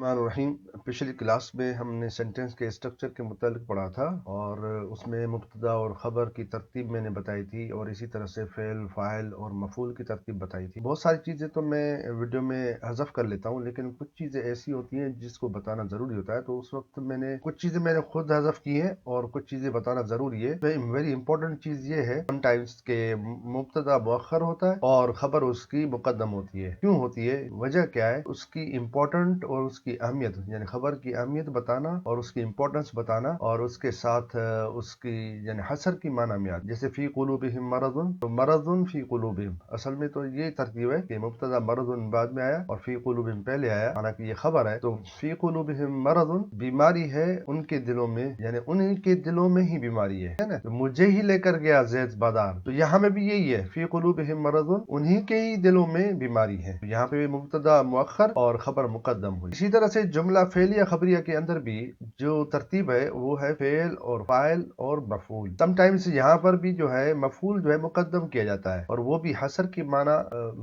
الرحیم پچھلی کلاس میں ہم نے سینٹنس کے اسٹرکچر کے متعلق پڑھا تھا اور اس میں مبتدا اور خبر کی ترتیب میں نے بتائی تھی اور اسی طرح سے فعل فاعل اور مفعول کی ترتیب بتائی تھی. بہت ساری چیزیں تو میں ویڈیو میں حذف کر لیتا ہوں لیکن کچھ چیزیں ایسی ہوتی ہیں جس کو بتانا ضروری ہوتا ہے, تو اس وقت کچھ چیزیں میں نے خود حذف کی ہیں اور کچھ چیزیں بتانا ضروری ہے. ویری امپورٹنٹ چیز یہ ہے سم ٹائمز کہ مبتدا مؤخر ہوتا ہے اور خبر اس کی مقدم ہوتی ہے. کیوں ہوتی ہے, وجہ کیا ہے, اس کی امپورٹنٹ اور اس کی اہمیت یعنی خبر کی اہمیت بتانا اور اس کی امپورٹنس بتانا اور اس کے ساتھ اس کی یعنی حسر کی معنی میں آتی. جیسے فی قلوبہم مرض, تو مرض فی قلوبہم اصل میں تو یہ ترتیب ہے کہ مبتدا مرض بعد میں آیا اور فی قلوبہم پہلے آیا, حالانکہ یہ خبر ہے. تو فی قلوبہم مرض بیماری ہے ان کے دلوں میں, یعنی انہی کے دلوں میں ہی بیماری ہے نا. تو مجھے ہی لے کر گیا زید بازار, تو یہاں میں بھی یہی ہے فی قلوبہم مرض انہی کے ہی دلوں میں بیماری ہے. یہاں پہ مبتدا مؤخر اور خبر مقدم ہوئی. اسی طرح سے جملہ فعلیہ خبریہ کے اندر بھی جو ترتیب ہے وہ ہے فعل اور فاعل اور مفعول. سم ٹائمز یہاں پر بھی جو ہے مفعول جو ہے مقدم کیا جاتا ہے اور وہ بھی حصر کی معنی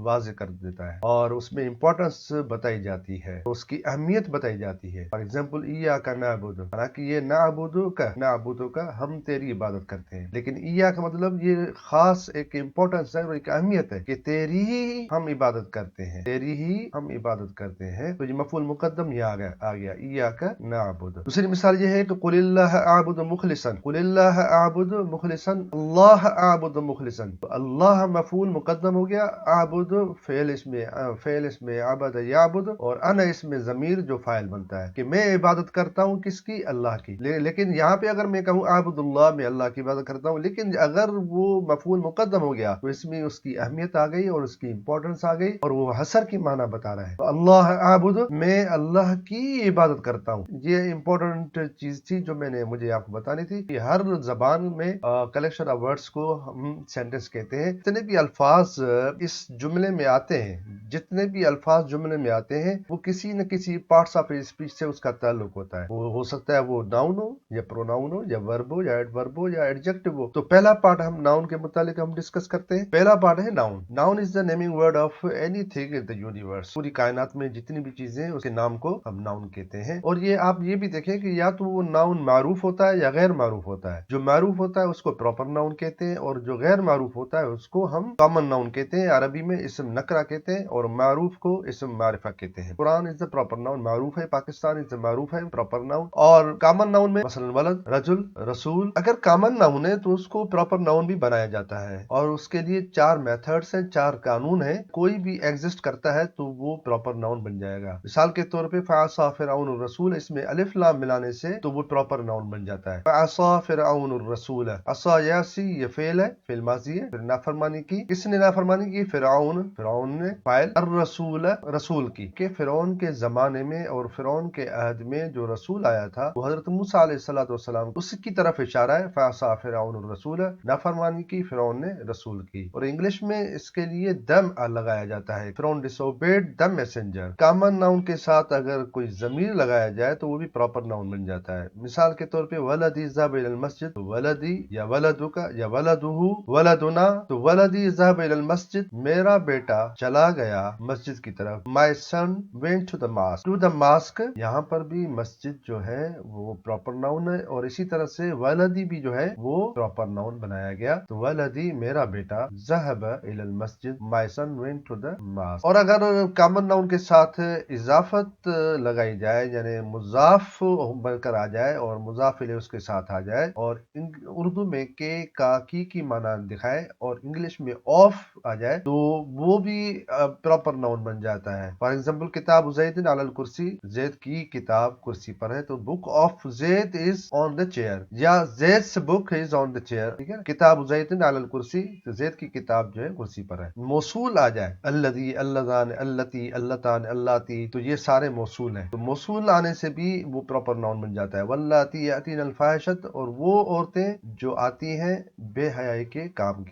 واضح کر دیتا ہے اور اس میں امپورٹنس بتائی جاتی ہے, اس کی اہمیت بتائی جاتی ہے. فار ایگزامپل ایاک نعبد, حالانکہ یہ نعبد کا ہم تیری عبادت کرتے ہیں, لیکن ایاک کا مطلب یہ خاص ایک امپورٹنس ہے اور ایک اہمیت ہے کہ تیری ہی ہم عبادت کرتے ہیں, تیری ہی ہم عبادت کرتے ہیں. تو یہ مفعول مقدم یہ آ گیا ایاک نعبد. دوسری مثال یہ ہے کہ قل اللہ اعبد مخلصا, قل اللہ اعبد مخلصا, اللہ اعبد مخلصا. تو اللہ مفعول مقدم ہو گیا, اعبد فعل اس میں عبد یعبد, اور انا اس میں ضمیر جو فاعل بنتا ہے کہ میں عبادت کرتا ہوں کس کی, اللہ کی. لیکن یہاں پہ اگر میں کہوں اعبد اللہ, میں اللہ کی عبادت کرتا ہوں, لیکن اگر وہ مفعول مقدم ہو گیا تو اس میں اس کی اہمیت آ گئی اور اس کی امپورٹنس آ گئی اور وہ حصر کی معنی بتا رہا ہے. تو اللہ اعبد, میں اللہ کی عبادت کرتا ہوں. یہ امپورٹنٹ چیز تھی جو مجھے آپ کو بتانی تھی کہ ہر زبان میں کلیکشن آف ورڈز کو ہم سینٹنس کہتے ہیں. جتنے بھی الفاظ اس جملے میں آتے ہیں, جتنے بھی الفاظ جملے میں آتے ہیں, وہ کسی نہ کسی پارٹس آف اسپیچ سے اس کا تعلق ہوتا ہے. وہ ہو سکتا ہے وہ ناؤن ہو یا پروناؤن ہو یا ورب ہو یا ایڈورب ہو یا ایڈجیکٹو ہو. تو پہلا پارٹ ہم ناؤن کے متعلق ہم ڈسکس کرتے ہیں. پہلا پارٹ ہے noun. Noun is the naming word of anything in the universe. پوری کائنات میں جتنی بھی چیزیں ہیں اس کے نام کو ہم ناؤن کہتے ہیں. اور یہ آپ یہ بھی دیکھیں کہ یا تو وہ ناؤن معروف ہوتا ہے یا غیر معروف ہوتا ہے. جو معروف ہوتا ہے اس کو پراپر ناؤن کہتے ہیں اور جو غیر معروف ہوتا ہے اس کو ہم کامن ناؤن کہتے ہیں. عربی میں اسم نکرہ کہتے ہیں اور معروف کو اسم معرفہ کہتے ہیں. قرآن از دا پراپر ناؤن, معروف ہے. پاکستان از دا معروف ہے, پراپر ناؤن. اور کامن ناؤن میں مثلا ولد, رجل, رسول. اگر کامن ناؤن ہے تو اس کو پراپر ناؤن بھی بنایا جاتا ہے اور اس کے لیے 4 میتھڈز ہیں, 4 قانون ہیں. کوئی بھی ایگزسٹ کرتا ہے تو وہ پراپر ناؤن بن جائے گا. مثال کے طور پہ فعصا فرعون الرسول, اس میں الف لام ملانے سے تو وہ پراپر ناؤن بن جاتا ہے. فعصا فرعون الرسول, عصا یاسی یہ فعل ہے, فعل ماضی ہے. پھر نافرمانی کی, کس نے نافرمانی کی؟ فرعون, فرعون نے. فاعل الرسول, رسول کی, کہ فرعون کے زمانے میں اور فرعون کے عہد میں جو رسول آیا تھا وہ حضرت موسیٰ علیہ السلام اس کی طرف اشارہ ہے. فعصا فرعون الرسول, نافرمانی کی فرعون نے رسول کی. اور انگلش میں اس کے لیے دم لگایا جاتا ہے, فرعون disobeyed the messenger. Common noun کے ساتھ اگر کوئی ضمیر لگایا جائے تو وہ بھی پراپر ناؤن بن جاتا ہے. مثال کے طور پہ ولدی ذهب الى المسجد, تو ولدی یا ولدک یا ولدہ, ولدنا, تو ولدی ذهب الى المسجد, میرا بیٹا چلا گیا مسجد کی طرف. my son went to the mosque, to the mosque, یہاں پر بھی مسجد جو ہے وہ پراپر ناؤن ہے اور اسی طرح سے ولدی بھی جو ہے وہ پراپر ناؤن بنایا گیا. تو ولدی میرا بیٹا, ذهب الى المسجد, my son went to the mosque. اور اگر کامن ناؤن کے ساتھ اضافت لگائی جائے یعنی مضاف بن کر آ جائے اور مضاف الیہ اس کے ساتھ آ جائے اور اردو میں کے کا کی معنی دکھائے اور انگلش میں آف آ جائے تو وہ بھی پراپر ناؤن بن جاتا ہے. فار ایگزامپل کتاب زید علی الکرسی, زید کی کتاب کرسی پر ہے, تو book of Zaid is on the chair, یا زید's بک از آن دا چیئر. ٹھیک ہے, کتاب زید علی الکرسی, تو زید کی کتاب جو ہے کرسی پر ہے. موصول آ جائے الذی, اللذان, اللتی, اللتان, اللاتی, تو یہ سارے موصول ہیں. تو موصول آنے سے بھی وہ پراپر ناؤن بن جاتا ہے. واللاتی یاتین الفاحشۃ, اور وہ عورتیں جو آتی ہیں بے حیائی کے کام کی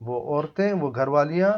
وہ عورتیں، وہ گھر والیاں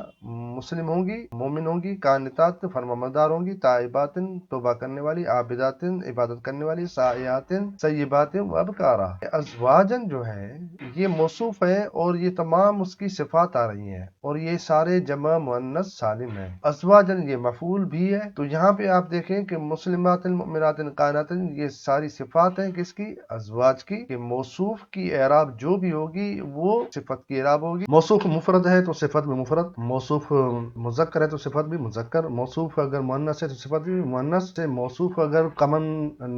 مسلم ہوں گی، مومن ہوں گی، قانتات فرمانبردار ہوں گی، تائباتن توبہ کرنے والی، عابداتن عبادت کرنے والی، سائحاتن سیباتن و ابکارا۔ ازواجن جو ہے یہ موصوف ہے اور یہ تمام اس کی صفات آ رہی ہیں اور یہ سارے جمع مؤنث سالم ہیں۔ ازواجن یہ مفعول بھی ہے، تو یہاں پہ آپ دیکھیں کہ مسلمات مؤمنات قانتات یہ ساری صفات ہیں کس کی؟ ازواج کی، کہ موصوف کی اعراب جو بھی ہوگی وہ صفت کی اعراب ہوگی۔ موصوف مفرد ہے تو صفت بھی مفرد، موصوف مذکر ہے تو صفت بھی مذکر، موصوف اگر مؤنث ہے تو صفت بھی مؤنث سے، موصوف اگر کامن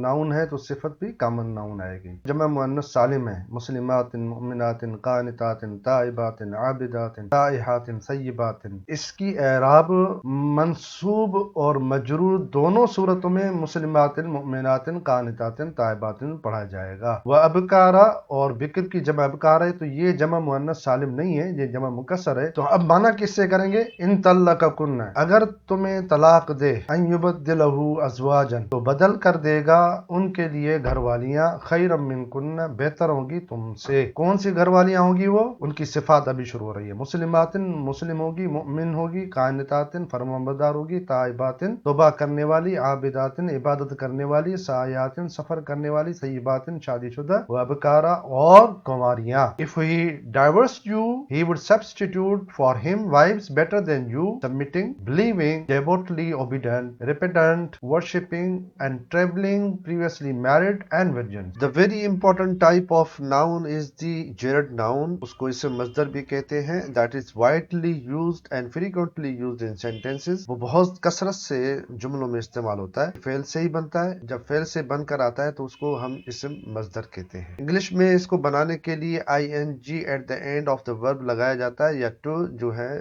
ناؤن ہے تو صفت بھی کامن ناؤن آئے گی۔ جمع مؤنث سالم ہے، مسلمات مؤمنات قانتات تائبات عابدات سائحات سیبات۔ اس کی اعراب منصوب اور مجرور دونوں صورتوں میں مسلمات مؤمنات قانتات تائبات پڑھا جائے گا۔ وہ ابکارا، اور بکر کی جمع ابکار ہے تو یہ جمع مؤنث سالم نہیں ہے، یہ جمع مکسر ہے۔ تو اب معنی کس سے کریں گے؟ ان طلقکن، اگر تمہیں طلاق دے، ان یبدلہ ازواجا، تو بدل کر دے گا ان کے لیے گھر والیاں، خیرا منکن، بہتر ہوں گی تم سے۔ کون سی گھر والیاں ہوں گی؟ وہ ان کی صفات ابھی شروع ہو رہی ہے۔ مسلمات مسلم ہوگی، مؤمن ہوگی، قانتات فرمانبردار ہوگی، تائبات توبہ کرنے والی، عابدات عبادت کرنے والی، سائحات سفر کرنے والی، سیبات شادی شدہ، و ابکارا اور کنواریاں۔ If he divorced you, he would substitute for him wives better than you, submitting, believing, devotedly obedient, repentant, worshipping, and traveling, previously married, and virgins. The very important type of noun is the gerund noun. اس کو اسم مصدر بھی کہتے ہیں. That is widely used and frequently used in sentences. وہ بہت کثرت سے جملوں میں استعمال ہوتا ہے. فعل سے ہی بنتا ہے. جب فعل سے بن کر آتا ہے تو اس کو ہم اسم مصدر کہتے ہیں. انگلش میں اس کو بنانے کے لیے ing at the end of the verb لگایا جاتا ہے یا to جو ہے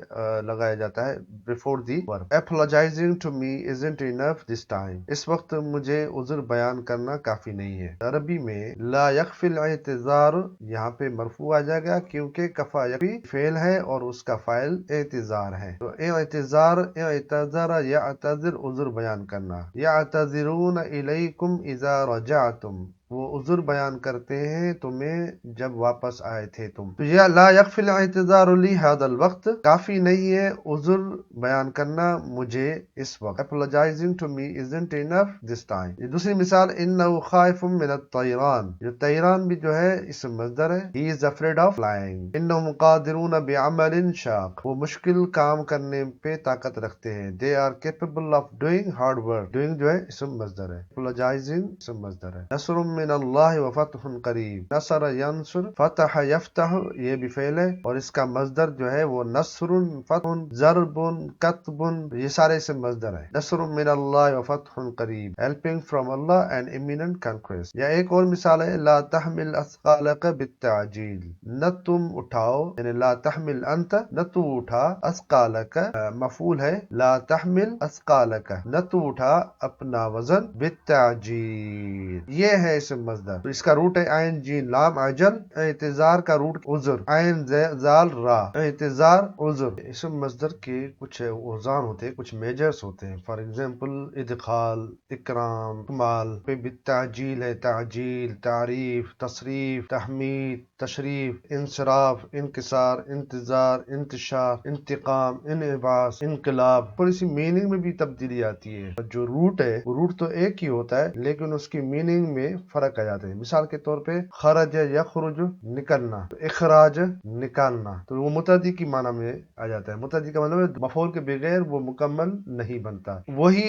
لگایا جاتا ہے before the verb. Apologizing to me isn't enough this time. اس وقت مجھے عذر بیان کرنا کافی نہیں ہے. عربی میں لا یکفی الاعتذار یہاں پہ مرفوع آ جائے گا کیونکہ کفا یکفی فعل ہے اور اس کا فاعل اعتذار ہے. تو اعتذار، اعتذر یعتذر عذر بیان کرنا. یعتذرون الیکم اذا رجعتم، وہ عذر بیان کرتے ہیں تمہیں جب واپس آئے تھے تم. تو یہ لا یکفی الاعتذار لی ھذا الوقت، کافی نہیں ہے عذر بیان کرنا مجھے اس وقت. Apologizing to me isn't enough this time. یہ دوسری مثال انہ خائف من الطیران، جو طیران بھی جو ہے اسم مصدر ہے. He is afraid of flying. انہم قادرون بعمل شاق، وہ مشکل کام کرنے پہ طاقت رکھتے ہیں. They are capable of doing hard work. Doing جو ہے اسم مصدر ہے. Apologizing اسم مصدر ہے. نصر من اللہ و فتح قریب، نصر ینصر، فتح یفتح یہ بھی فعل ہے اور اس کا مصدر جو ہے وہ نصر، فتح، ضرب، کتب، یہ سارے اسم مصدر ہے. نصر من اللہ و فتح قریب، helping from Allah and imminent conquest. یا ایک اور مثال ہے لا تحمل اثقالک بالتعجیل، نہ تم اٹھاؤ، یعنی لا تحمل انت، نہ تو اٹھا، اثقالک مفعول ہے، لا تحمل اثقالک نہ تو اٹھا اپنا وزن، بالتعجیل یہ ہے اسم مصدر. تو اس کا روٹ ہے عین جین لام عجل. اعتذار کا روٹ عذر، عین زال را، اعتذار عذر. اسم مصدر کے کچھ اوزان ہوتے ہیں، کچھ میجرز ہوتے ہیں. فار ایگزامپل ادخال، اکرام، اکمال. پہ بالتعجیل ہے تعجیل، تعریف، تصریف، تحمید، تشریف، انصراف، انکسار، انتظار، انتشار، انتقام، انعباس، انقلاب. تھوڑی سی میننگ میں بھی تبدیلی آتی ہے. جو روٹ ہے وہ روٹ تو ایک ہی ہوتا ہے لیکن اس کی میننگ میں فرق آ جاتے ہیں. مثال کے طور پہ خرج یخرج نکلنا، تو اخراج نکالنا، تو وہ متعدی کی معنی میں آ جاتا ہے. متعدی کا مطلب مفعول کے بغیر وہ مکمل نہیں بنتا. وہی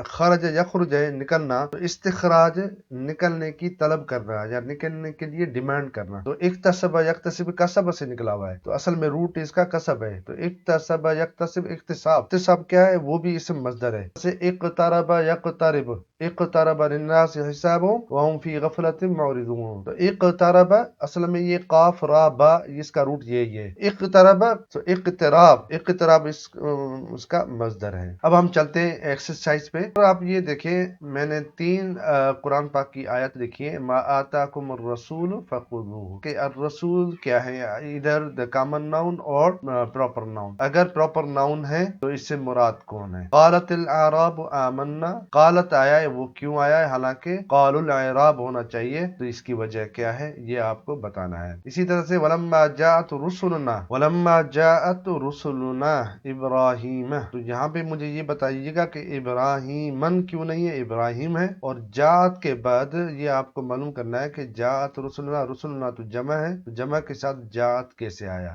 خرج یخرج ہے نکلنا، تو استخراج نکلنے کی طلب کرنا یا نکلنے کے لیے ڈیمانڈ کرنا. تو اکتسب یکتسب کسب سے نکلا ہوا ہے، تو اصل میں روٹ اس کا کسب ہے. تو اکتسب یکتسب اکتساب. اکتساب کیا ہے؟ وہ بھی اسم مصدر ہے. جیسے اقترب یقترب، اقترب للناس حسابهم وهم في غفلة معرضون. تو اقترب اصل میں یہ قاف را با اس کا روٹ یہی ہے. اقترب تو اقتراب، اقتراب اس کا مصدر ہے. اب ہم چلتے ہیں ایکسرسائز پہ. اور آپ یہ دیکھیں میں نے 3 قرآن پاک کی آیت لکھی ہے. ما آتاکم الرسول فخذوه، کہ الرسول کیا ہے؟ ادھر the common noun اور proper noun. اگر proper noun ہے تو اس سے مراد کون ہے؟ قالت الاعراب آمنا، قالت آیا ہے وہ کیوں آیا ہے؟ حالانکہ قال الاعراب خطاب ہونا چاہیے، تو اس کی وجہ کیا ہے یہ آپ کو بتانا ہے۔ اسی طرح سے وَلَمَّا جَاءَتْ رُسُلُنَا وَلَمَّا جَاءَتْ رُسُلُنَا ابراہیم، تو یہاں پہ مجھے یہ بتائیے گا کہ ابراہیمن کیوں نہیں ہے، ابراہیم ہے، اور جات کے بعد یہ آپ کو معلوم کرنا ہے کہ جات رسلنا، رسلنا تو جمع ہے، تو جمع کے ساتھ جات کیسے آیا۔